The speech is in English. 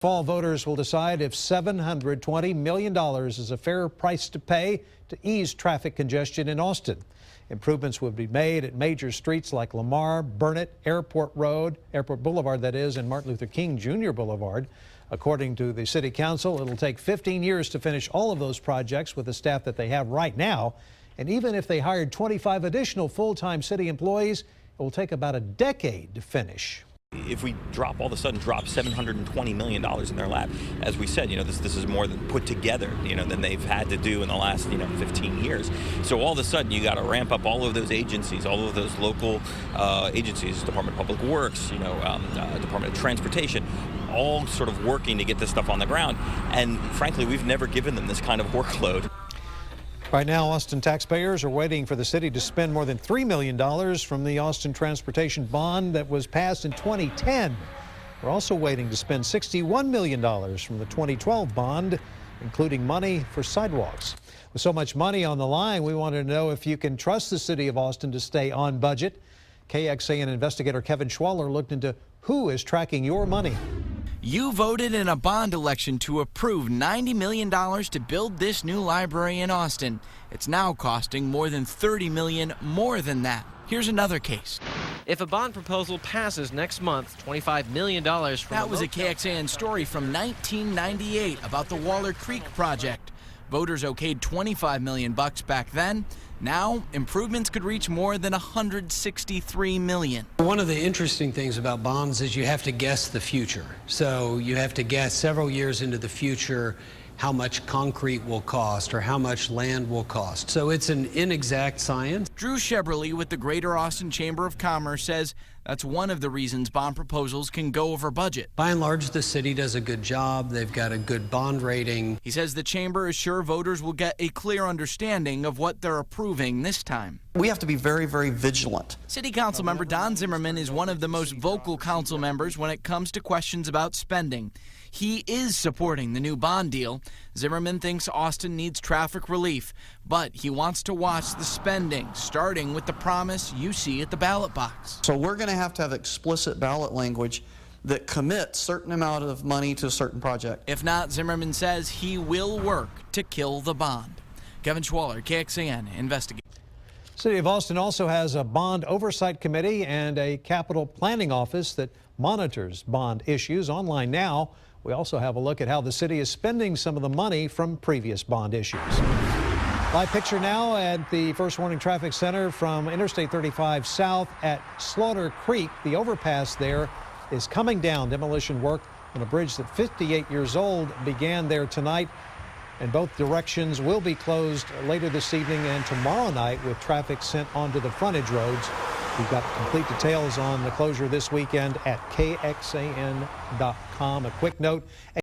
Fall voters will decide if $720 million is a fair price to pay to ease traffic congestion in Austin. Improvements will be made at major streets like Lamar, Burnett, Airport Boulevard, that is, and Martin Luther King Jr. Boulevard. According to the City Council, it'll take 15 years to finish all of those projects with the staff that they have right now. And even if they hired 25 additional full-time city employees, it will take about a decade to finish. If we all of a sudden drop $720 million in their lap, as we said, this is more than put together, than they've had to do in the last, 15 years. So all of a sudden you got to ramp up all of those agencies, all of those local agencies, Department of Public Works, Department of Transportation, all sort of working to get this stuff on the ground. And frankly, we've never given them this kind of workload. Right now, Austin taxpayers are waiting for the city to spend more than $3 million from the Austin Transportation Bond that was passed in 2010. We're also waiting to spend $61 million from the 2012 bond, including money for sidewalks. With so much money on the line, we wanted to know if you can trust the city of Austin to stay on budget. KXAN investigator Kevin Schwaller looked into who is tracking your money. You voted in a bond election to approve $90 million to build this new library in Austin. It's now costing more than $30 million more than that. Here's another case. If a bond proposal passes next month, $25 million from That was a KXAN story from 1998 about the Waller Creek project. Voters okayed $25 million back then. Now, improvements could reach more than $163 million. One of the interesting things about bonds is you have to guess the future. So you have to guess several years into the future how much concrete will cost or how much land will cost. So it's an inexact science. Drew Sheberly with the Greater Austin Chamber of Commerce says that's one of the reasons bond proposals can go over budget. By and large, the city does a good job. They've got a good bond rating. He says the chamber is sure voters will get a clear understanding of what they're approving this time. We have to be very, very vigilant. City Council member Don Zimmerman is one of the most vocal council members when it comes to questions about spending. He is supporting the new bond deal. Zimmerman thinks Austin needs traffic relief, but he wants to watch the spending, starting with the promise you see at the ballot box. So we're going to have explicit ballot language that commits certain amount of money to a certain project. If not, Zimmerman says he will work to kill the bond. Kevin Schwaller, KXAN, investigating. City of Austin also has a bond oversight committee and a capital planning office that monitors bond issues. Online now, we also have a look at how the city is spending some of the money from previous bond issues. Live picture now at the First Warning Traffic Center from Interstate 35 South at Slaughter Creek. The overpass there is coming down. Demolition work on a bridge that 58 years old began there tonight. And both directions will be closed later this evening and tomorrow night with traffic sent onto the frontage roads. We've got complete details on the closure this weekend at KXAN.com. A quick note.